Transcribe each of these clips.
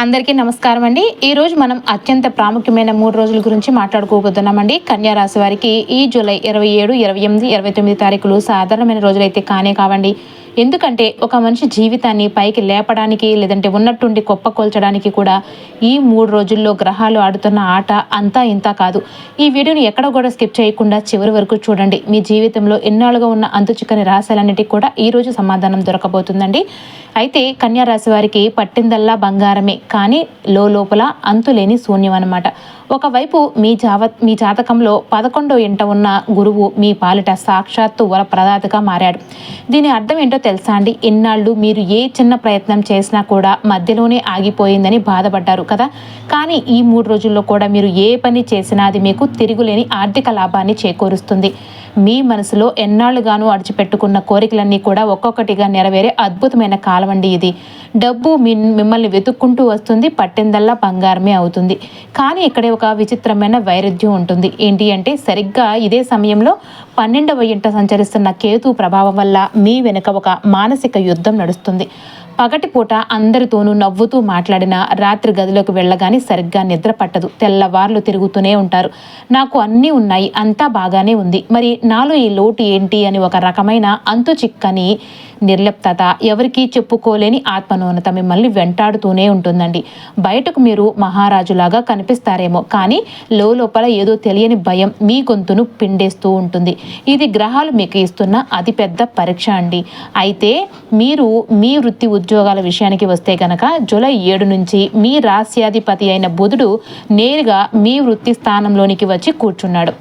అందరికీ నమస్కారం అండి. ఈరోజు మనం అత్యంత ప్రాముఖ్యమైన 3 రోజుల గురించి మాట్లాడుకోబోతున్నామండి. కన్యా రాశి వారికి ఈ జూలై 27, 28, 29 తారీఖులు సాధారణమైన రోజులైతే కానే కావండి. ఎందుకంటే ఒక మనిషి జీవితాన్ని పైకి లేపడానికి లేదంటే ఉన్నట్టుండి కుప్పకూల్చడానికి కూడా ఈ 3 రోజుల్లో గ్రహాలు ఆడుతున్న ఆట అంతా ఇంత కాదు. ఈ వీడియోని ఎక్కడ కూడా స్కిప్ చేయకుండా చివరి వరకు చూడండి. మీ జీవితంలో ఎన్నాళ్ళుగా ఉన్న అంతుచిక్కని రహస్యాలన్నిటికీ కూడా ఈ రోజు సమాధానం దొరకబోతుందండి. అయితే కన్యా రాశి వారికి పట్టిందల్లా బంగారమే, కానీ లోపల అంతులేని శూన్యం అన్నమాట. ఒకవైపు మీ జాతకంలో 11వ ఇంట ఉన్న గురువు మీ పాలిట సాక్షాత్తు వరప్రదాతగా మారాడు. దీని అర్థం ఏంటో తెలుసా అండి? ఇన్నాళ్ళు మీరు ఏ చిన్న ప్రయత్నం చేసినా కూడా మధ్యలోనే ఆగిపోయిందని బాధపడ్డారు కదా. కానీ ఈ 3 రోజుల్లో కూడా మీరు ఏ పని చేసినా అది మీకు తిరుగులేని ఆర్థిక లాభాన్ని చేకూరుస్తుంది. మీ మనసులో ఎన్నాళ్ళుగానూ అడిచిపెట్టుకున్న కోరికలన్నీ కూడా ఒక్కొక్కటిగా నెరవేరే అద్భుతమైన కాలం అండి ఇది. డబ్బు మిమ్మల్ని వెతుక్కుంటూ వస్తుంది, పట్టిందల్లా బంగారమే అవుతుంది. కానీ ఇక్కడే ఒక విచిత్రమైన వైరుధ్యం ఉంటుంది. ఏంటి అంటే సరిగ్గా ఇదే సమయంలో 12వ ఇంట సంచరిస్తున్న కేతు ప్రభావం వల్ల మీ వెనుక ఒక మానసిక యుద్ధం నడుస్తుంది. పగటిపూట అందరితోనూ నవ్వుతూ మాట్లాడిన రాత్రి గదిలోకి వెళ్ళగానే సరిగ్గా నిద్ర పట్టదు. తెల్లవార్లు తిరుగుతూనే ఉంటారు. నాకు అన్నీ ఉన్నాయి, అంతా బాగానే ఉంది, మరి నాలో ఈ లోటు ఏంటి అని ఒక రకమైన అంతు చిక్కని నిర్లిప్తత, ఎవరికీ చెప్పుకోలేని ఆత్మన్యూనత మిమ్మల్ని వెంటాడుతూనే ఉంటుందండి. బయటకు మీరు మహారాజులాగా కనిపిస్తారేమో, కానీ లోపల ఏదో తెలియని భయం మీ గొంతును పిండేస్తూ ఉంటుంది. ఇది గ్రహాలు మీకు ఇస్తున్న అతిపెద్ద పరీక్ష అండి. అయితే మీరు మీ వృత్తి ఉద్యోగాల విషయానికి వస్తే గనక జూలై 7 నుంచి మీ రాశ్యాధిపతి అయిన బుధుడు నేరుగా మీ వృత్తి స్థానంలోనికి వచ్చి కూర్చున్నాడు.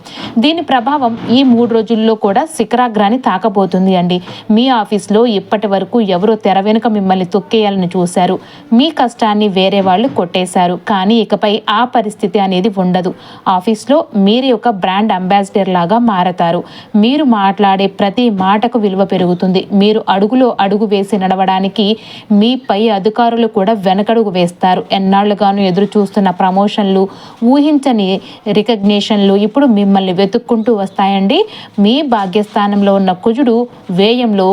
దీని ప్రభావం ఈ 3 రోజుల్లో కూడా శిఖరాగ్రాన్ని తాకబోతుంది అండి. మీ ఆఫీస్లో ఇప్పటి వరకు ఎవరో తెర వెనుక మిమ్మల్ని తొక్కేయాలని చూశారు. మీ కష్టాన్ని వేరే వాళ్ళు కొట్టేశారు. కానీ ఇకపై ఆ పరిస్థితి అనేది ఉండదు. ఆఫీస్లో మీరు ఒక బ్రాండ్ అంబాసిడర్ లాగా మారతారు. మీరు మాట్లాడే ప్రతి మాటకు విలువ పెరుగుతుంది. మీరు అడుగులో అడుగు వేసి నడవడానికి మీ పై అధికారులు కూడా వెనకడుగు వేస్తారు. ఎన్నాళ్లుగానూ ఎదురు చూస్తున్న ప్రమోషన్లు, ఊహించని రికగ్నిషన్లు ఇప్పుడు మిమ్మల్ని వెతుక్కుంటూ వస్తాయండి. మీ భాగ్యస్థానంలో ఉన్న కుజుడు వ్యయంలో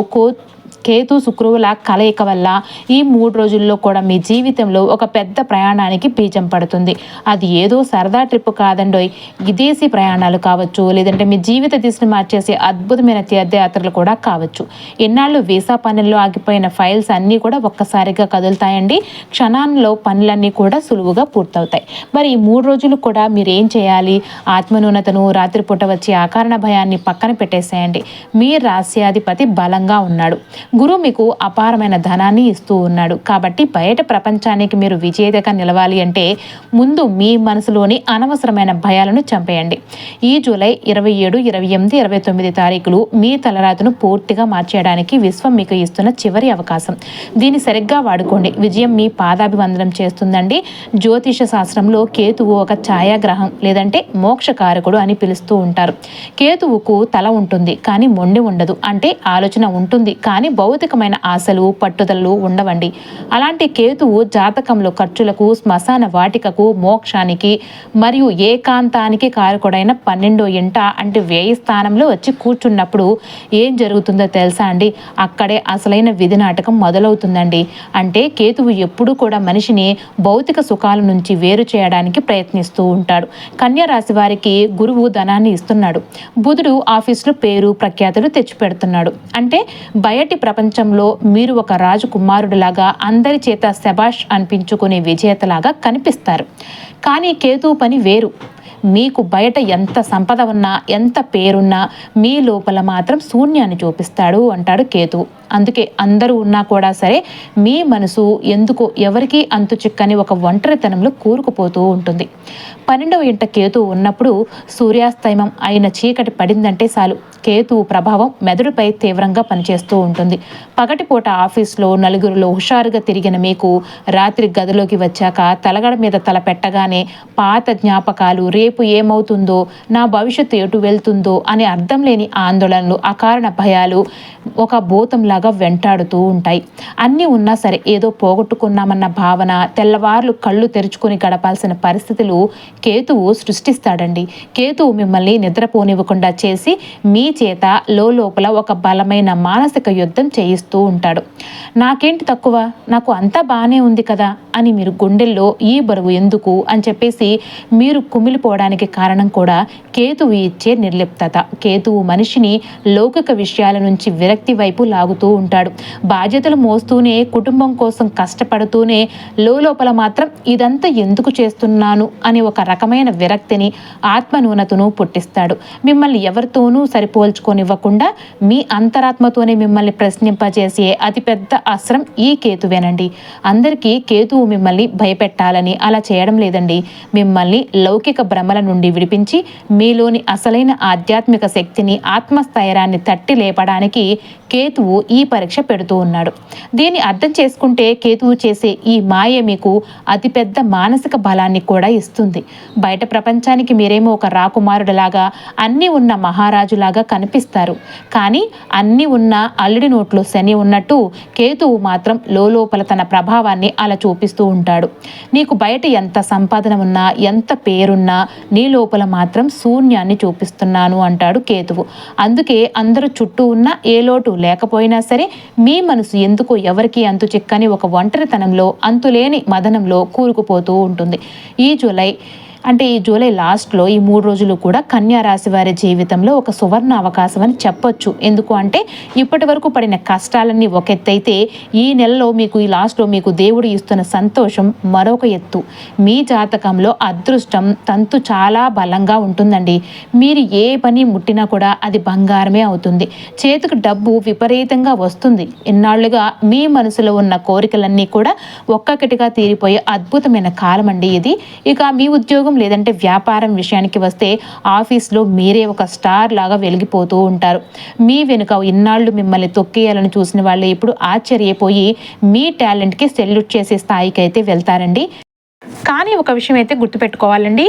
కేతు శుక్రువుల కలయిక వల్ల ఈ 3 రోజుల్లో కూడా మీ జీవితంలో ఒక పెద్ద ప్రయాణానికి బీజం పడుతుంది. అది ఏదో సరదా ట్రిప్ కాదండోయ్. విదేశీ ప్రయాణాలు కావచ్చు, లేదంటే మీ జీవిత దిశను మార్చేసే అద్భుతమైన తీర్థయాత్రలు కూడా కావచ్చు. ఎన్నాళ్ళు వీసా పనుల్లో ఆగిపోయిన ఫైల్స్ అన్నీ కూడా ఒక్కసారిగా కదులుతాయండి. క్షణాల్లో పనులన్నీ కూడా సులువుగా పూర్తవుతాయి. మరి ఈ 3 రోజులు కూడా మీరు ఏం చేయాలి? ఆత్మన్యూనతను, రాత్రిపూట వచ్చే అకారణ భయాన్ని పక్కన పెట్టేసేయండి. మీ రాశ్యాధిపతి బలంగా ఉన్నాడు. గురువు మీకు అపారమైన ధనాన్ని ఇస్తూ ఉన్నాడు. కాబట్టి బయట ప్రపంచానికి మీరు విజేతగా నిలవాలి అంటే ముందు మీ మనసులోని అనవసరమైన భయాలను చంపేయండి. ఈ జూలై 27, 28, 29 తారీఖులు మీ తలరాతను పూర్తిగా మార్చేయడానికి విశ్వం మీకు ఇస్తున్న చివరి అవకాశం. దీన్ని సరిగ్గా వాడుకోండి. విజయం మీ పాదాభివందనం చేస్తుందండి. జ్యోతిష శాస్త్రంలో కేతువు ఒక ఛాయాగ్రహం లేదంటే మోక్షకారకుడు అని పిలుస్తూ ఉంటారు. కేతువుకు తల ఉంటుంది కానీ మొండి ఉండదు. అంటే ఆలోచన ఉంటుంది కానీ భౌతికమైన ఆశలు, పట్టుదలలు ఉండవండి. అలాంటి కేతువు జాతకంలో ఖర్చులకు, శ్మశాన వాటికకు, మోక్షానికి మరియు ఏకాంతానికి కారకుడైన 12వ ఇంట అంటే వ్యయ స్థానంలో వచ్చి కూర్చున్నప్పుడు ఏం జరుగుతుందో తెలుసా అండి? అక్కడే అసలైన విధి నాటకం మొదలవుతుందండి. అంటే కేతువు ఎప్పుడూ కూడా మనిషిని భౌతిక సుఖాల నుంచి వేరు చేయడానికి ప్రయత్నిస్తూ ఉంటాడు. కన్యా రాశి వారికి గురువు ధనాన్ని ఇస్తున్నాడు. బుధుడు ఆఫీసులో పేరు ప్రఖ్యాతులు తెచ్చిపెడుతున్నాడు. అంటే బయటి ప్రపంచంలో మీరు ఒక రాజకుమారుడిలాగా అందరి చేత శబాష్ అనిపించుకునే విజేతలాగా కనిపిస్తారు. కానీ కేతువు పని వేరు. మీకు బయట ఎంత సంపద ఉన్నా, ఎంత పేరున్నా మీ లోపల మాత్రం శూన్యాన్ని చూపిస్తాడు అంటాడు కేతువు. అందుకే అందరూ ఉన్నా కూడా సరే మీ మనసు ఎందుకో ఎవరికీ అంతు చిక్కని ఒక ఒంటరితనంలో కూరుకుపోతూ ఉంటుంది. 12వ ఇంట కేతువు ఉన్నప్పుడు సూర్యాస్తమయం అయిన చీకటి పడిందంటే చాలు కేతువు ప్రభావం మెదడుపై తీవ్రంగా పనిచేస్తూ ఉంటుంది. పగటిపూట ఆఫీస్లో నలుగురిలో హుషారుగా తిరిగిన మీకు రాత్రి గదిలోకి వచ్చాక తలగడ మీద తల పెట్టగానే పాత జ్ఞాపకాలు, రేపు ఏమవుతుందో, నా భవిష్యత్తు ఎటు వెళ్తుందో అనే అర్థం లేని ఆందోళనలు, అకారణ భయాలు ఒక భూతంలా దెయ్యంలాగా వెంటాడుతూ ఉంటాయి. అన్నీ ఉన్నా సరే ఏదో పోగొట్టుకున్నామన్న భావన, తెల్లవార్లు కళ్ళు తెరుచుకొని గడపాల్సిన పరిస్థితులు కేతువు సృష్టిస్తాడండి. కేతువు మిమ్మల్ని నిద్రపోనివ్వకుండా చేసి మీ చేత లోపల ఒక బలమైన మానసిక యుద్ధం చేయిస్తూ ఉంటాడు. నాకేంటి తక్కువ, నాకు అంతా బాగానే ఉంది కదా అని మీరు గుండెల్లో ఈ బరువు ఎందుకు అని చెప్పేసి మీరు కుమిలిపోవడానికి కారణం కూడా కేతువు ఇచ్చే నిర్లిప్తత. కేతువు మనిషిని లౌకిక విషయాల నుంచి విరక్తి వైపు లాగుతూ ఉంటాడు. బాధ్యతలు మోస్తూనే, కుటుంబం కోసం కష్టపడుతూనే లోపల మాత్రం ఇదంతా ఎందుకు చేస్తున్నాను అని ఒక రకమైన విరక్తిని, ఆత్మన్యూనతను పుట్టిస్తాడు. మిమ్మల్ని ఎవరితోనూ సరిపోల్చుకొనివ్వకుండా మీ అంతరాత్మతోనే మిమ్మల్ని ప్రశ్నింపజేసే అతిపెద్ద అస్త్రం ఈ కేతువేనండి. అందరికీ కేతువు మిమ్మల్ని భయపెట్టాలని అలా చేయడం లేదండి. మిమ్మల్ని లౌకిక భ్రమల నుండి విడిపించి మీలోని అసలైన ఆధ్యాత్మిక శక్తిని, ఆత్మస్థైర్యాన్ని తట్టి లేపడానికి కేతువు ఈ పరీక్ష పెడుతూ ఉన్నాడు. దీన్ని అర్థం చేసుకుంటే కేతువు చేసే ఈ మాయ మీకు అతిపెద్ద మానసిక బలాన్ని కూడా ఇస్తుంది. బయట ప్రపంచానికి మీరేమో ఒక రాకుమారుడిలాగా, అన్నీ ఉన్న మహారాజులాగా కనిపిస్తారు. కానీ అన్నీ ఉన్న అల్లుడి నోట్లో శని ఉన్నట్టు కేతువు మాత్రం లోపల తన ప్రభావాన్ని అలా చూపిస్తూ ఉంటాడు. నీకు బయట ఎంత సంపాదన ఉన్నా, ఎంత పేరున్నా నీ లోపల మాత్రం శూన్యాన్ని చూపిస్తున్నాను అంటాడు కేతువు. అందుకే అందరూ చుట్టూ ఉన్న ఏ లోటు లేకపోయినా సరే మీ మనసు ఎందుకో ఎవరికి అంతు చిక్కని ఒక ఒంటరితనంలో, అంతులేని మదనంలో కూరుకుపోతూ ఉంటుంది. ఈ జూలై లాస్ట్లో ఈ 3 రోజులు కూడా కన్యా రాశి వారి జీవితంలో ఒక సువర్ణ అవకాశం అని చెప్పొచ్చు. ఎందుకు అంటే ఇప్పటి వరకు పడిన కష్టాలన్నీ ఒక ఎత్తైతే ఈ నెలలో మీకు, ఈ లాస్ట్లో మీకు దేవుడు ఇస్తున్న సంతోషం మరొక ఎత్తు. మీ జాతకంలో అదృష్టం తంతు చాలా బలంగా ఉంటుందండి. మీరు ఏ పని ముట్టినా కూడా అది బంగారమే అవుతుంది. చేతికి డబ్బు విపరీతంగా వస్తుంది. ఇన్నాళ్లుగా మీ మనసులో ఉన్న కోరికలన్నీ కూడా ఒక్కొక్కటిగా తీరిపోయే అద్భుతమైన కాలం అండి ఇది. ఇక మీ ఉద్యోగం లేదంటే వ్యాపారం విషయానికి వస్తే ఆఫీస్లో మీరే ఒక స్టార్ లాగా వెలిగిపోతూ ఉంటారు. మీ వెనుక ఇన్నాళ్ళు మిమ్మల్ని తొక్కేయాలని చూసిన వాళ్ళు ఇప్పుడు ఆశ్చర్యపోయి మీ టాలెంట్కి సెల్యూట్ చేసే స్థాయికి అయితే వెళ్తారండి. కానీ ఒక విషయం అయితే గుర్తుపెట్టుకోవాలండి,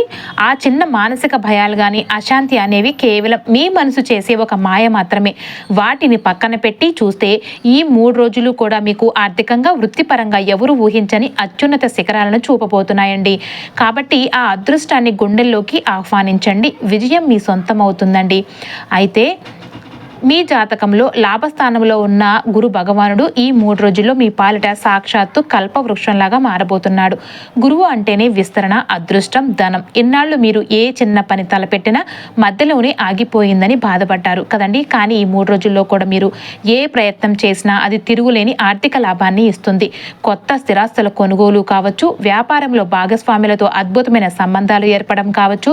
ఆ చిన్న మానసిక భయాలు కానీ, అశాంతి అనేవి కేవలం మీ మనసు చేసే ఒక మాయ మాత్రమే. వాటిని పక్కన పెట్టి చూస్తే ఈ 3 రోజులు కూడా మీకు ఆర్థికంగా, వృత్తిపరంగా ఎవరు ఊహించని అత్యున్నత శిఖరాలను చూపబోతున్నాయండి. కాబట్టి ఆ అదృష్టాన్ని గుండెల్లోకి ఆహ్వానించండి. విజయం మీ సొంతం అవుతుందండి. అయితే మీ జాతకంలో లాభస్థానంలో ఉన్న గురు భగవానుడు ఈ 3 రోజుల్లో మీ పాలిట సాక్షాత్తు కల్పవృక్షంలాగా మారబోతున్నాడు. గురువు అంటేనే విస్తరణ, అదృష్టం, ధనం. ఇన్నాళ్ళు మీరు ఏ చిన్న పని తలపెట్టినా మధ్యలోనే ఆగిపోయిందని బాధపడ్డారు కదండి. కానీ ఈ 3 రోజుల్లో కూడా మీరు ఏ ప్రయత్నం చేసినా అది తిరుగులేని ఆర్థిక లాభాన్ని ఇస్తుంది. కొత్త స్థిరాస్తుల కొనుగోలు కావచ్చు, వ్యాపారంలో భాగస్వాములతో అద్భుతమైన సంబంధాలు ఏర్పడడం కావచ్చు,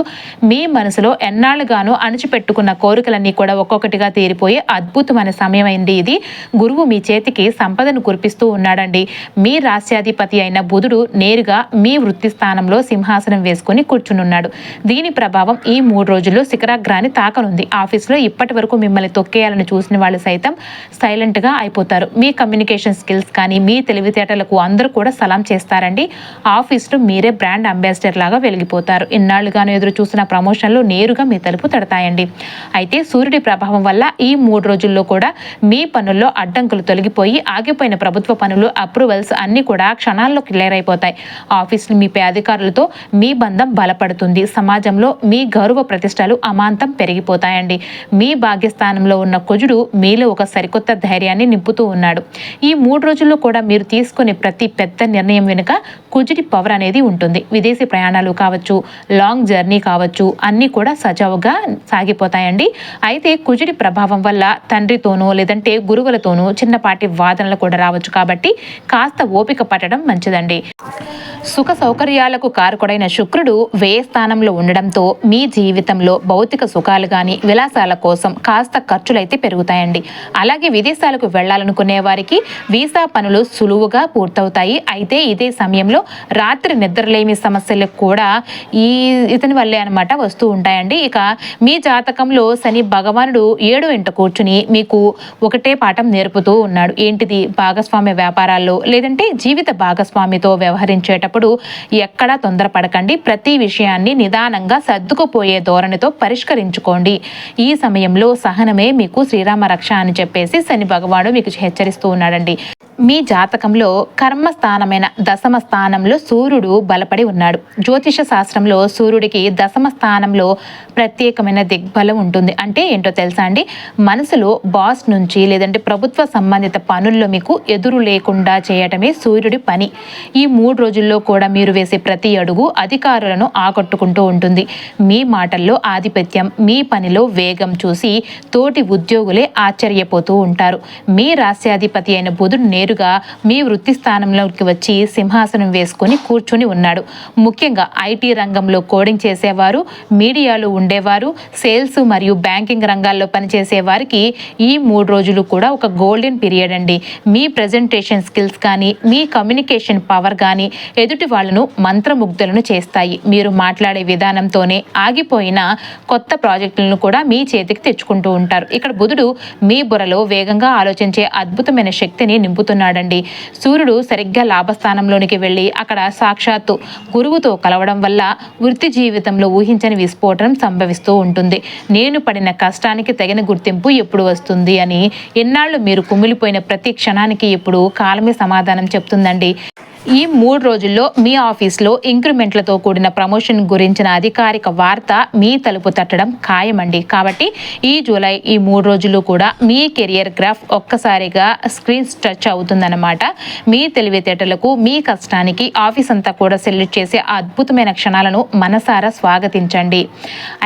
మీ మనసులో ఎన్నాళ్ళుగానో అణిచిపెట్టుకున్న కోరికలన్నీ కూడా ఒక్కొక్కటిగా తీరిపోయి అద్భుతమైన సమయం అయింది ఇది. గురువు మీ చేతికి సంపదను కురిపిస్తూ ఉన్నాడండి. మీ రాశ్యాధిపతి అయిన బుధుడు నేరుగా మీ వృత్తి స్థానంలో సింహాసనం వేసుకుని కూర్చునున్నాడు. దీని ప్రభావం ఈ 3 రోజుల్లో శిఖరాగ్రాన్ని తాకనుంది. ఆఫీస్లో ఇప్పటి వరకు మిమ్మల్ని తొక్కేయాలని చూసిన వాళ్ళు సైతం సైలెంట్గా అయిపోతారు. మీ కమ్యూనికేషన్ స్కిల్స్ కానీ, మీ తెలివితేటలకు అందరూ కూడా సలాం చేస్తారండి. ఆఫీస్లో మీరే బ్రాండ్ అంబాసిడర్ లాగా వెలిగిపోతారు. ఇన్నాళ్లుగాను ఎదురు చూసిన ప్రమోషన్లు నేరుగా మీ తలుపు తడతాయండి. అయితే సూర్యుడి ప్రభావం వల్ల ఈ 3 రోజుల్లో కూడా మీ పనుల్లో అడ్డంకులు తొలగిపోయి ఆగిపోయిన ప్రభుత్వ పనులు, అప్రూవల్స్ అన్నీ కూడా క్షణాల్లో క్లియర్ అయిపోతాయి. ఆఫీసులు మీ అధికారులతో మీ బంధం బలపడుతుంది. సమాజంలో మీ గౌరవ ప్రతిష్టలు అమాంతం పెరిగిపోతాయండి. మీ భాగ్యస్థానంలో ఉన్న కుజుడు మీలో ఒక సరికొత్త ధైర్యాన్ని నింపుతూ ఉన్నాడు. ఈ 3 రోజుల్లో కూడా మీరు తీసుకునే ప్రతి పెద్ద నిర్ణయం వెనుక కుజుడి పవర్ అనేది ఉంటుంది. విదేశీ ప్రయాణాలు కావచ్చు, లాంగ్ జర్నీ కావచ్చు, అన్నీ కూడా సజావుగా సాగిపోతాయండి. అయితే కుజుడి ప్రభావం వల్ల తండ్రితోనో లేదంటే గురువులతోనో చిన్నపాటి వాదనలు కూడా రావచ్చు. కాబట్టి కాస్త ఓపిక పట్టడం మంచిదండి. సుఖ సౌకర్యాలకు కారకుడైన శుక్రుడు వ్యయ స్థానంలో ఉండడంతో మీ జీవితంలో భౌతిక సుఖాలు కానీ, విలాసాల కోసం కాస్త ఖర్చులైతే పెరుగుతాయండి. అలాగే విదేశాలకు వెళ్లాలనుకునే వారికి వీసా పనులు సులువుగా పూర్తవుతాయి. అయితే ఇదే సమయంలో రాత్రి నిద్రలేమి సమస్యలు కూడా ఇతని వల్లే అనమాట వస్తూ ఉంటాయండి. ఇక మీ జాతకంలో శని భగవానుడు 7 వెంట కూర్చుని మీకు ఒకటే పాఠం నేర్పుతూ ఉన్నాడు. ఏంటిది? భాగస్వామ్య వ్యాపారాల్లో లేదంటే జీవిత భాగస్వామితో వ్యవహరించేటప్పుడు ఎక్కడా తొందరపడకండి. ప్రతి విషయాన్ని నిదానంగా సర్దుకుపోయే ధోరణితో పరిష్కరించుకోండి. ఈ సమయంలో సహనమే మీకు శ్రీరామ రక్ష అని చెప్పేసి శని భగవానుడు మీకు హెచ్చరిస్తూ ఉన్నాడండి. మీ జాతకంలో కర్మస్థానమైన దశమ స్థానంలో సూర్యుడు బలపడి ఉన్నాడు. జ్యోతిష శాస్త్రంలో సూర్యుడికి దశమ స్థానంలో ప్రత్యేకమైన దిగ్బలం ఉంటుంది. అంటే ఏంటో తెలుసా అండి? మనసులో బాస్ నుంచి లేదంటే ప్రభుత్వ సంబంధిత పనుల్లో మీకు ఎదురు లేకుండా చేయటమే సూర్యుడి పని. ఈ 3 రోజుల్లో కూడా మీరు వేసే ప్రతి అడుగు అధికారులను ఆకట్టుకుంటూ ఉంటుంది. మీ మాటల్లో ఆధిపత్యం, మీ పనిలో వేగం చూసి తోటి ఉద్యోగులే ఆశ్చర్యపోతూ ఉంటారు. మీ రాస్యాధిపతి అయిన బుధుడు నేరుగా మీ వృత్తి స్థానంలోకి వచ్చి సింహాసనం వేసుకొని కూర్చుని ఉన్నాడు. ముఖ్యంగా ఐటీ రంగంలో కోడింగ్ చేసేవారు, మీడియాలో ఉండేవారు, సేల్స్ మరియు బ్యాంకింగ్ రంగాల్లో పనిచేసే వారికి ఈ 3 రోజులు కూడా ఒక గోల్డెన్ పీరియడ్ అండి. మీ ప్రజెంటేషన్ స్కిల్స్ కానీ, మీ కమ్యూనికేషన్ పవర్ కానీ ఎదుటి వాళ్ళను మంత్రముగ్ధులను చేస్తాయి. మీరు మాట్లాడే విధానంతోనే ఆగిపోయిన కొత్త ప్రాజెక్టులను కూడా మీ చేతికి తెచ్చుకుంటూ ఉంటారు. ఇక్కడ బుధుడు మీ బుర్రలో వేగంగా ఆలోచించే అద్భుతమైన శక్తిని నింపుతున్నాడండి. సూర్యుడు సరిగ్గా లాభస్థానంలోనికి వెళ్ళి అక్కడ సాక్షాత్తు గురువుతో కలవడం వల్ల వృత్తి జీవితంలో ఊహించని విస్ఫోటనం సంభవిస్తూ ఉంటుంది. నేను పడిన కష్టానికి తగిన గుర్తింపు ఎప్పుడు వస్తుంది అని ఎన్నాళ్ళు మీరు కుమిలిపోయిన ప్రతి క్షణానికి ఇప్పుడు కాలమే సమాధానం చెప్తుందండి. ఈ 3 రోజుల్లో మీ ఆఫీస్లో ఇంక్రిమెంట్లతో కూడిన ప్రమోషన్ గురించిన అధికారిక వార్త మీ తలుపు తట్టడం ఖాయమండి. కాబట్టి ఈ జూలై ఈ 3 రోజులు కూడా మీ కెరియర్ గ్రాఫ్ ఒక్కసారిగా స్క్రీన్ టచ్ అవుతుందన్నమాట. మీ తెలివితేటలకు, మీ కష్టానికి ఆఫీస్ అంతా కూడా సెల్యూట్ చేసే అద్భుతమైన క్షణాలను మనసారా స్వాగతించండి.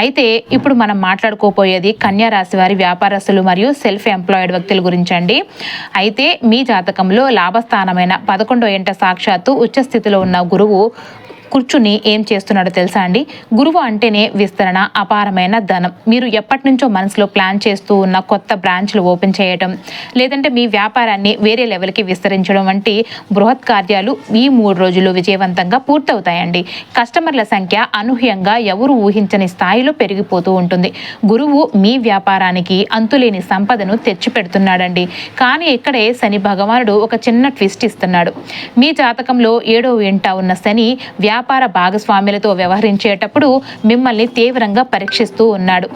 అయితే ఇప్పుడు మనం మాట్లాడుకోపోయేది కన్యా రాశి వారి వ్యాపారస్తులు మరియు సెల్ఫ్ ఎంప్లాయిడ్ వ్యక్తుల గురించి అండి. అయితే మీ జాతకంలో లాభస్థానమైన 11వ ఇంట సాక్షాత్తు ఉచ్చ స్థితిలో ఉన్న గురువు కూర్చుని ఏం చేస్తున్నాడో తెలుసా అండి? గురువు అంటేనే విస్తరణ, అపారమైన ధనం. మీరు ఎప్పటి నుంచో మనసులో ప్లాన్ చేస్తూ ఉన్న కొత్త బ్రాంచ్లు ఓపెన్ చేయడం, లేదంటే మీ వ్యాపారాన్ని వేరే లెవెల్కి విస్తరించడం వంటి బృహత్ కార్యాలు ఈ 3 రోజుల్లో విజయవంతంగా పూర్తవుతాయండి. కస్టమర్ల సంఖ్య అనూహ్యంగా ఎవరు ఊహించని స్థాయిలో పెరిగిపోతూ ఉంటుంది. గురువు మీ వ్యాపారానికి అంతులేని సంపదను తెచ్చిపెడుతున్నాడండి. కానీ ఇక్కడే శని భగవానుడు ఒక చిన్న ట్విస్ట్ ఇస్తున్నాడు. మీ జాతకంలో 7వ ఇంట ఉన్న శని వ్యాపార భాగస్వాములతో వ్యవహరించేటప్పుడు మిమ్మల్ని తీవ్రంగా పరీక్షిస్తూ ఉన్నాడు.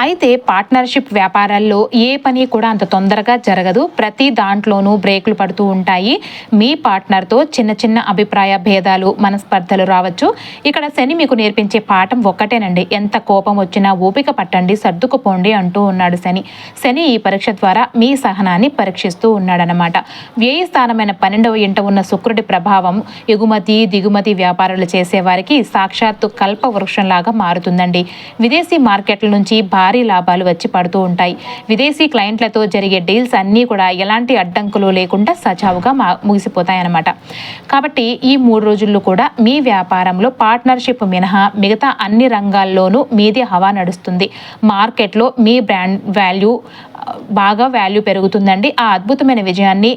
అయితే పార్ట్నర్షిప్ వ్యాపారాల్లో ఏ పని కూడా అంత తొందరగా జరగదు. ప్రతి దాంట్లోనూ బ్రేకులు పడుతూ ఉంటాయి. మీ పార్ట్నర్తో చిన్న చిన్న అభిప్రాయ భేదాలు, మనస్పర్ధలు రావచ్చు. ఇక్కడ శని మీకు నేర్పించే పాఠం ఒక్కటేనండి. ఎంత కోపం వచ్చినా ఓపిక పట్టండి, సర్దుకుపోండి అంటూ ఉన్నాడు శని. శని ఈ పరీక్ష ద్వారా మీ సహనాన్ని పరీక్షిస్తూ ఉన్నాడనమాట. వ్యయ స్థానమైన 12వ ఇంట ఉన్న శుక్రుడి ప్రభావం ఎగుమతి దిగుమతి వ్యాపారాలు చేసేవారికి సాక్షాత్తు కల్ప వృక్షంలాగా మారుతుందండి. విదేశీ మార్కెట్ల నుంచి భారీ లాభాలు వచ్చి పడుతూ ఉంటాయి. విదేశీ క్లయింట్లతో జరిగే డీల్స్ అన్నీ కూడా ఎలాంటి అడ్డంకులు లేకుండా సజావుగా ముగిసిపోతాయన్నమాట. కాబట్టి ఈ 3 రోజుల్లో కూడా మీ వ్యాపారంలో పార్ట్నర్షిప్ మినహా మిగతా అన్ని రంగాల్లోనూ మీదే హవా నడుస్తుంది. మార్కెట్లో మీ బ్రాండ్ బాగా వాల్యూ పెరుగుతుందండి. ఆ అద్భుతమైన విజయాన్ని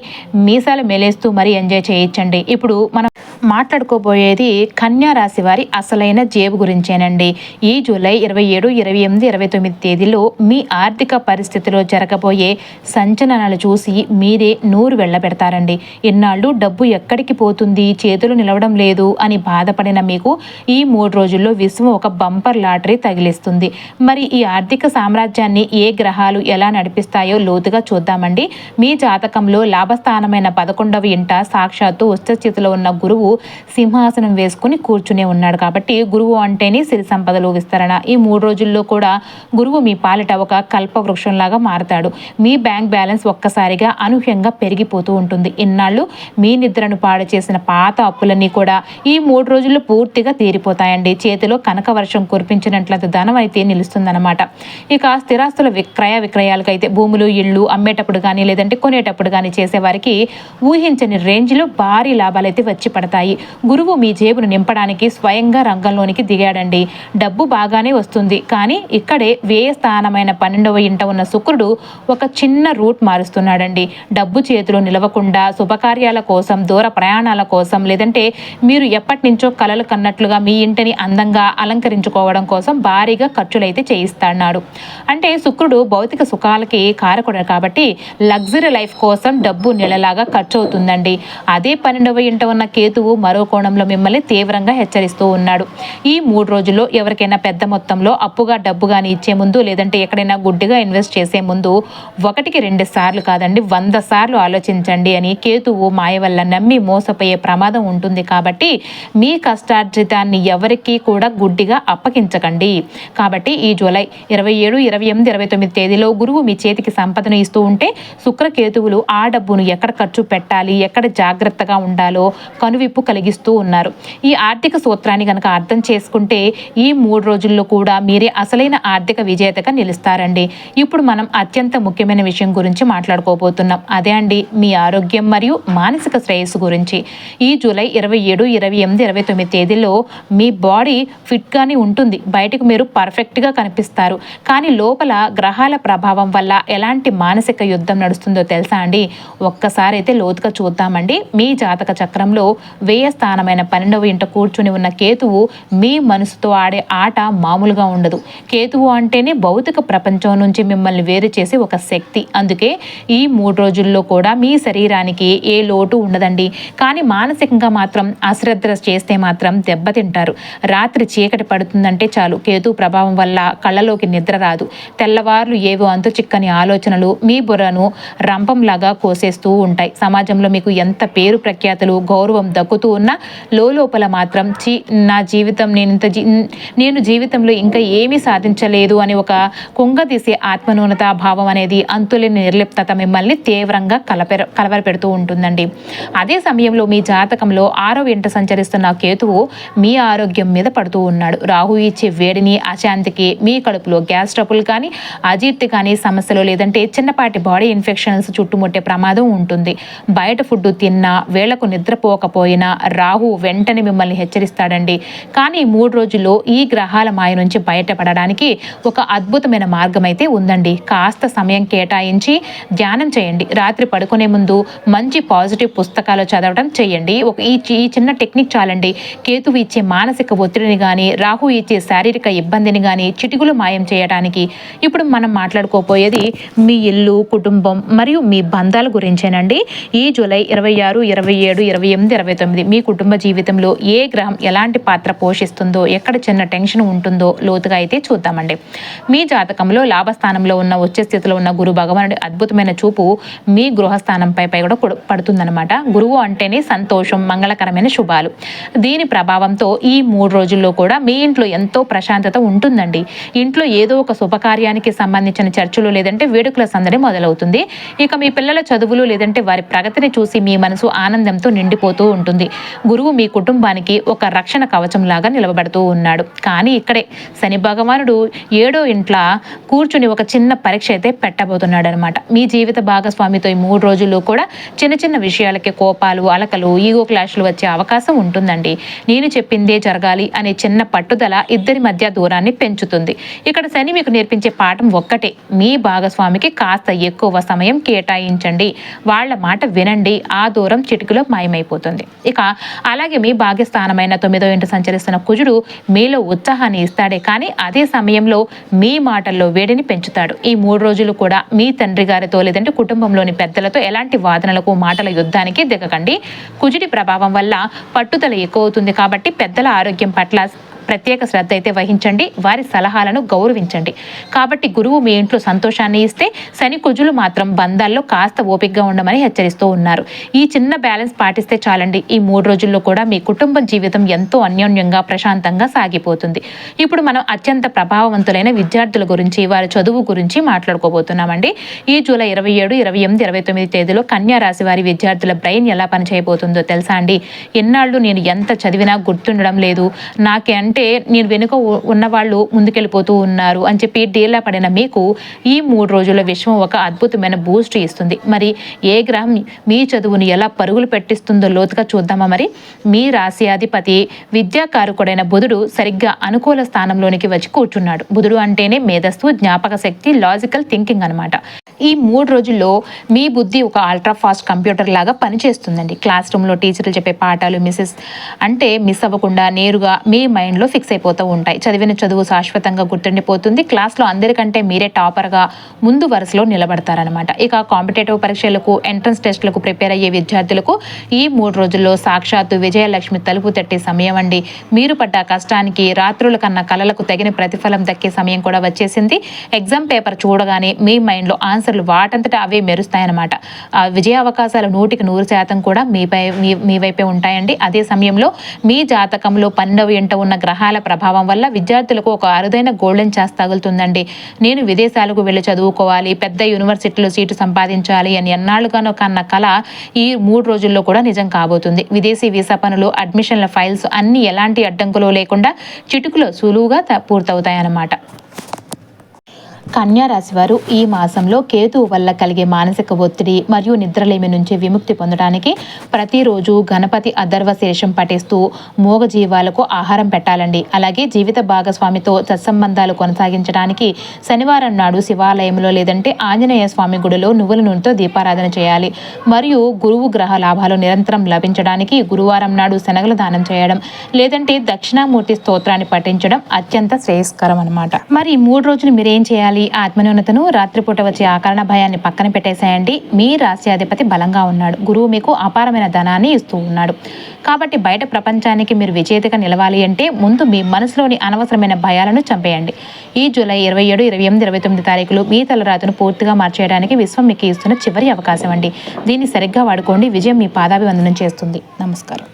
మీసాలు మెలేస్తూ మరీ ఎంజాయ్ చేయొచ్చండి. ఇప్పుడు మనం మాట్లాడుకోబోయేది కన్యా రాశి వారి అసలైన జేబు గురించేనండి. ఈ జూలై 27, 28, 29 తేదీలో మీ ఆర్థిక పరిస్థితిలో జరగబోయే సంచలనాలు చూసి మీరే నూరు వెళ్ళబెడతారండి. ఇన్నాళ్ళు డబ్బు ఎక్కడికి పోతుంది, చేతులు నిలవడం లేదు అని బాధపడిన మీకు ఈ 3 రోజుల్లో విశ్వం ఒక బంపర్ లాటరీ తగిలిస్తుంది. మరి ఈ ఆర్థిక సామ్రాజ్యాన్ని ఏ గ్రహాలు ఎలా నడిపిస్తాయో లోతుగా చూద్దామండి. మీ జాతకంలో లాభస్థానమైన 11వ ఇంట సాక్షాత్తు ఉచ్చస్థితిలో ఉన్న గురువు సింహాసనం వేసుకుని కూర్చునే ఉన్నాడు. కాబట్టి గురువు అంటేనే సిరి సంపదలు, విస్తరణ. ఈ 3 రోజుల్లో కూడా గురువు మీ పాలిట ఒక కల్ప వృక్షంలాగా మారతాడు. మీ బ్యాంక్ బ్యాలెన్స్ ఒక్కసారిగా అనూహ్యంగా పెరిగిపోతూ ఉంటుంది. ఇన్నాళ్ళు మీ నిద్రను పాడు చేసిన పాత అప్పులన్నీ కూడా ఈ 3 రోజుల్లో పూర్తిగా తీరిపోతాయండి. చేతిలో కనక వర్షం కురిపించినట్లంత ధనం అయితే నిలుస్తుందన్నమాట. ఇక స్థిరాస్తుల విక్రయాలకైతే భూములు, ఇళ్ళు అమ్మేటప్పుడు కానీ లేదంటే కొనేటప్పుడు కానీ చేసేవారికి ఊహించని రేంజ్లో భారీ లాభాలు అయితే వచ్చి పడతాయి. వస్తాయి. గురువు మీ జేబును నింపడానికి స్వయంగా రంగంలోనికి దిగాడండి. డబ్బు బాగానే వస్తుంది, కానీ ఇక్కడే వ్యయ స్థానమైన 12వ ఇంట ఉన్న శుక్రుడు ఒక చిన్న రూట్ మారుస్తున్నాడండి. డబ్బు చేతిలో నిలవకుండా శుభకార్యాల కోసం, దూర ప్రయాణాల కోసం, లేదంటే మీరు ఎప్పటి నుంచో కలలు కన్నట్లుగా మీ ఇంటిని అందంగా అలంకరించుకోవడం కోసం భారీగా ఖర్చులైతే చేయిస్తాడు. అంటే శుక్రుడు భౌతిక సుఖాలకి కారకుడు కాబట్టి లగ్జరీ లైఫ్ కోసం డబ్బు నెలలాగా ఖర్చు అవుతుందండి. అదే 12వ ఇంట ఉన్న కేతువు మరో కోణంలో మిమ్మల్ని తీవ్రంగా హెచ్చరిస్తూ ఉన్నాడు. ఈ 3 రోజుల్లో ఎవరికైనా పెద్ద మొత్తంలో అప్పుగా డబ్బు కానీ ఇచ్చే ముందు, లేదంటే ఎక్కడైనా గుడ్డిగా ఇన్వెస్ట్ చేసే ముందు 1కి 2 సార్లు కాదండి 100 సార్లు ఆలోచించండి అని కేతువు మాయ వల్ల నమ్మి మోసపోయే ప్రమాదం ఉంటుంది. కాబట్టి మీ కష్టార్జితాన్ని ఎవరికీ కూడా గుడ్డిగా అప్పగించకండి. కాబట్టి ఈ జూలై 27, 28, 29 తేదీలో గురువు మీ చేతికి సంపదను ఇస్తూ ఉంటే శుక్రకేతువులు ఆ డబ్బును ఎక్కడ ఖర్చు పెట్టాలి, ఎక్కడ జాగ్రత్తగా ఉండాలో కనువిప్పు కలిగిస్తూ ఉన్నారు. ఈ ఆర్థిక సూత్రాన్ని కనుక అర్థం చేసుకుంటే ఈ 3 రోజుల్లో కూడా మీరే అసలైన ఆర్థిక విజేతగా నిలుస్తారండి. ఇప్పుడు మనం అత్యంత ముఖ్యమైన విషయం గురించి మాట్లాడుకోబోతున్నాం. అదే అండి మీ ఆరోగ్యం మరియు మానసిక శ్రేయస్సు గురించి. ఈ జూలై 27, 28, 29 తేదీల్లో మీ బాడీ ఫిట్గానే ఉంటుంది. బయటకు మీరు పర్ఫెక్ట్గా కనిపిస్తారు, కానీ లోపల గ్రహాల ప్రభావం వల్ల ఎలాంటి మానసిక యుద్ధం నడుస్తుందో తెలుసా అండి? ఒక్కసారి అయితే లోతుగా చూద్దామండి. మీ జాతక చక్రంలో వ్యయ స్థానమైన 12వ ఇంట కూర్చుని ఉన్న కేతువు మీ మనసుతో ఆడే ఆట మామూలుగా ఉండదు. కేతువు అంటేనే భౌతిక ప్రపంచం నుంచి మిమ్మల్ని వేరు చేసే ఒక శక్తి. అందుకే ఈ 3 రోజుల్లో కూడా మీ శరీరానికి ఏ లోటు ఉండదండి, కానీ మానసికంగా మాత్రం అశ్రద్ధ చేస్తే మాత్రం దెబ్బతింటారు. రాత్రి చీకటి పడుతుందంటే చాలు కేతు ప్రభావం వల్ల కళ్ళలోకి నిద్ర రాదు. తెల్లవార్లు ఏవో అంతు చిక్కని ఆలోచనలు మీ బుర్రను రంపంలాగా కోసేస్తూ ఉంటాయి. సమాజంలో మీకు ఎంత పేరు ప్రఖ్యాతులు, గౌరవం దక్కుతూ ఉన్నా లోపల మాత్రం నా జీవితం నేను జీవితంలో ఇంకా ఏమీ సాధించలేదు అని ఒక కుంగదీసే ఆత్మన్యూనతా భావం అనేది, అంతులేని నిర్లిప్తత మిమ్మల్ని తీవ్రంగా కలవరపెడుతూ ఉంటుందండి. అదే సమయంలో మీ జాతకంలో 6వ ఇంట సంచరిస్తున్న కేతువు మీ ఆరోగ్యం మీద పడుతూ ఉన్నాడు. రాహు ఇచ్చే వేడిని, అశాంతికి, మీ కడుపులో గ్యాస్ ట్రబుల్ కానీ, అజీర్తి కానీ సమస్యలు, లేదంటే చిన్నపాటి బాడీ ఇన్ఫెక్షన్స్ చుట్టుముట్టే ప్రమాదం ఉంటుంది. బయట ఫుడ్ తిన్నా, వేళకు నిద్రపోకపోయినా రాహు వెంటనే మిమ్మల్ని హెచ్చరిస్తాడండి. కానీ 3 రోజుల్లో ఈ గ్రహాల మాయ నుంచి బయటపడడానికి ఒక అద్భుతమైన మార్గం అయితే ఉందండి. కాస్త సమయం కేటాయించి ధ్యానం చేయండి. రాత్రి పడుకునే ముందు మంచి పాజిటివ్ పుస్తకాలు చదవడం చేయండి. ఈ చిన్న టెక్నిక్ చాలండి కేతువు ఇచ్చే మానసిక ఒత్తిడిని కానీ, రాహు ఇచ్చే శారీరక ఇబ్బందిని కానీ చిటికులు మాయం చేయడానికి. ఇప్పుడు మనం మాట్లాడుకోపోయేది మీ ఇల్లు, కుటుంబం మరియు మీ బంధాల గురించేనండి. ఈ జూలై 26, 27, 28, 29 మీ కుటుంబ జీవితంలో ఏ గ్రహం ఎలాంటి పాత్ర పోషిస్తుందో, ఎక్కడ చిన్న టెన్షన్ ఉంటుందో లోతుగా అయితే చూద్దామండి. మీ జాతకంలో లాభస్థానంలో ఉన్న ఉచ్చ స్థితిలో ఉన్న గురు భగవానుడి అద్భుతమైన చూపు మీ గృహస్థానంపై కూడా పడుతుందన్నమాట. గురువు అంటేనే సంతోషం, మంగళకరమైన శుభాలు. దీని ప్రభావంతో ఈ 3 రోజుల్లో కూడా మీ ఇంట్లో ఎంతో ప్రశాంతత ఉంటుందండి. ఇంట్లో ఏదో ఒక శుభకార్యానికి సంబంధించిన చర్చలు, లేదంటే వేడుకల సందడి మొదలవుతుంది. ఇక మీ పిల్లల చదువులు, లేదంటే వారి ప్రగతిని చూసి మీ మనసు ఆనందంతో నిండిపోతూ ఉంటుంది. గురువు మీ కుటుంబానికి ఒక రక్షణ కవచం లాగా నిలబడుతూ ఉన్నాడు. కానీ ఇక్కడే శని భగవానుడు 7వ ఇంట్లో కూర్చుని ఒక చిన్న పరీక్ష అయితే పెట్టబోతున్నాడు అనమాట. మీ జీవిత భాగస్వామితో ఈ 3 రోజుల్లో కూడా చిన్న చిన్న విషయాలకి కోపాలు, అలకలు, ఈగో క్లాష్లు వచ్చే అవకాశం ఉంటుందండి. నేను చెప్పిందే జరగాలి అనే చిన్న పట్టుదల ఇద్దరి మధ్య దూరాన్ని పెంచుతుంది. ఇక్కడ శని మీకు నేర్పించే పాఠం ఒక్కటే: మీ భాగస్వామికి కాస్త ఎక్కువ సమయం కేటాయించండి, వాళ్ళ మాట వినండి. ఆ దూరం చిటికలో మాయమైపోతుంది. ఇక అలాగే మీ భాగ్యస్థానమైన 9వ ఇంట సంచరిస్తున్న కుజుడు మీలో ఉత్సాహాన్ని ఇస్తాడే, కానీ అదే సమయంలో మీ మాటల్లో వేడిని పెంచుతాడు. ఈ 3 రోజులు కూడా మీ తండ్రి గారితో, లేదంటే కుటుంబంలోని పెద్దలతో ఎలాంటి వాదనలకు, మాటల యుద్ధానికి దిగకండి. కుజుడి ప్రభావం వల్ల పట్టుదల ఎక్కువ అవుతుంది కాబట్టి పెద్దల ఆరోగ్యం పట్ల ప్రత్యేక శ్రద్ధ అయితే వహించండి. వారి సలహాలను గౌరవించండి. కాబట్టి గురువు మీ ఇంట్లో సంతోషాన్ని ఇస్తే శని కుజులు మాత్రం బంధాల్లో కాస్త ఓపికగా ఉండమని హెచ్చరిస్తూ ఉన్నారు. ఈ చిన్న బ్యాలెన్స్ పాటిస్తే చాలండి. ఈ 3 రోజుల్లో కూడా మీ కుటుంబ జీవితం ఎంతో అన్యోన్యంగా, ప్రశాంతంగా సాగిపోతుంది. ఇప్పుడు మనం అత్యంత ప్రభావవంతులైన విద్యార్థుల గురించి, వారి చదువు గురించి మాట్లాడుకోబోతున్నామండి. ఈ జూలై 27, 28, 29 తేదీలో కన్యా రాశి వారి విద్యార్థుల బ్రెయిన్ ఎలా పనిచేయబోతుందో తెలుసా అండి? ఎన్నాళ్ళు నేను ఎంత చదివినా గుర్తుండడం లేదు, నాకేంటి అంటే నేను వెనుక ఉన్న వాళ్ళు ముందుకెళ్ళిపోతూ ఉన్నారు అని చెప్పి డీలా పడిన మీకు ఈ 3 రోజుల విశ్వం ఒక అద్భుతమైన బూస్ట్ ఇస్తుంది. మరి ఏ గ్రహం మీ చదువుని ఎలా పరుగులు పెట్టిస్తుందో లోతుగా చూద్దామా? మరి మీ రాశి అధిపతి విద్యాకారకుడైన బుధుడు సరిగ్గా అనుకూల స్థానంలోనికి వచ్చి కూర్చున్నాడు. బుధుడు అంటేనే మేధస్సు, జ్ఞాపక శక్తి, లాజికల్ థింకింగ్ అనమాట. ఈ 3 రోజుల్లో మీ బుద్ధి ఒక అల్ట్రా ఫాస్ట్ కంప్యూటర్ లాగా పనిచేస్తుందండి. క్లాస్ రూమ్లో టీచర్లు చెప్పే పాఠాలు మిస్ అవ్వకుండా నేరుగా మీ మైండ్లో ఫిక్స్ అయిపోతూ ఉంటాయి. చదివిన చదువు శాశ్వతంగా గుర్తుండిపోతుంది. క్లాస్లో అందరికంటే మీరే టాపర్గా ముందు వరుసలో నిలబడతారనమాట. ఇక కాంపిటేటివ్ పరీక్షలకు, ఎంట్రన్స్ టెస్టులకు ప్రిపేర్ అయ్యే విద్యార్థులకు ఈ 3 రోజుల్లో సాక్షాత్తు విజయలక్ష్మి తలుపు తట్టే సమయం అండి. మీరు పడ్డ కష్టానికి, రాత్రుల కన్నా కలలకు తగిన ప్రతిఫలం దక్కే సమయం కూడా వచ్చేసింది. ఎగ్జామ్ పేపర్ చూడగానే మీ మైండ్లో ఆన్సర్లు వాటంతటా అవే మెరుస్తాయన్నమాట. ఆ విజయ అవకాశాలు 100% కూడా మీ వైపే ఉంటాయండి. అదే సమయంలో మీ జాతకంలో 12వ ఇంట ఉన్న గ్రహాల ప్రభావం వల్ల విద్యార్థులకు ఒక అరుదైన గోల్డెన్ ఛాన్స్ తగులుతుందండి. నేను విదేశాలకు వెళ్ళి చదువుకోవాలి, పెద్ద యూనివర్సిటీలో సీటు సంపాదించాలి అని ఎన్నాళ్ళుగానో కన్న కళ ఈ 3 రోజుల్లో కూడా నిజం కాబోతుంది. విదేశీ వీసా పనులు, అడ్మిషన్ల ఫైల్స్ అన్ని ఎలాంటి అడ్డంకులు లేకుండా చిటుకులో సులువుగా పూర్తవుతాయన్నమాట. కన్యా రాశి వారు ఈ మాసంలో కేతువు వల్ల కలిగే మానసిక ఒత్తిడి మరియు నిద్రలేమి నుంచి విముక్తి పొందడానికి ప్రతిరోజు గణపతి అథర్వ శీర్షం పఠిస్తూ మూగజీవాలకు ఆహారం పెట్టాలండి. అలాగే జీవిత భాగస్వామితో సత్సంబంధాలు కొనసాగించడానికి శనివారం నాడు శివాలయంలో లేదంటే ఆంజనేయ స్వామి గుడిలో నువ్వుల నూనెతో దీపారాధన చేయాలి. మరియు గురువు గ్రహ లాభాలు నిరంతరం లభించడానికి గురువారం నాడు శనగలు దానం చేయడం లేదంటే దక్షిణామూర్తి స్తోత్రాన్ని పఠించడం అత్యంత శ్రేయస్కరం అనమాట. మరి ఈ 3 రోజులు మీరేం చేయాలి? ఆత్మన్యూనతను, రాత్రిపూట వచ్చే ఆకరణ భయాన్ని పక్కన పెట్టేసేయండి. మీ రాశ్యాధిపతి బలంగా ఉన్నాడు. గురువు మీకు అపారమైన ధనాన్ని ఇస్తూ ఉన్నాడు. కాబట్టి బయట ప్రపంచానికి మీరు విజేతగా నిలవాలి అంటే ముందు మీ మనసులోని అనవసరమైన భయాలను చంపేయండి. ఈ జూలై 27, 28, 29 తారీఖులు మీ తలరాతను పూర్తిగా మార్చేయడానికి విశ్వం మీకు ఇస్తున్న చివరి అవకాశం అండి. దీన్ని సరిగ్గా వాడుకోండి. విజయం మీ పాదాభివందనం చేస్తుంది. నమస్కారం.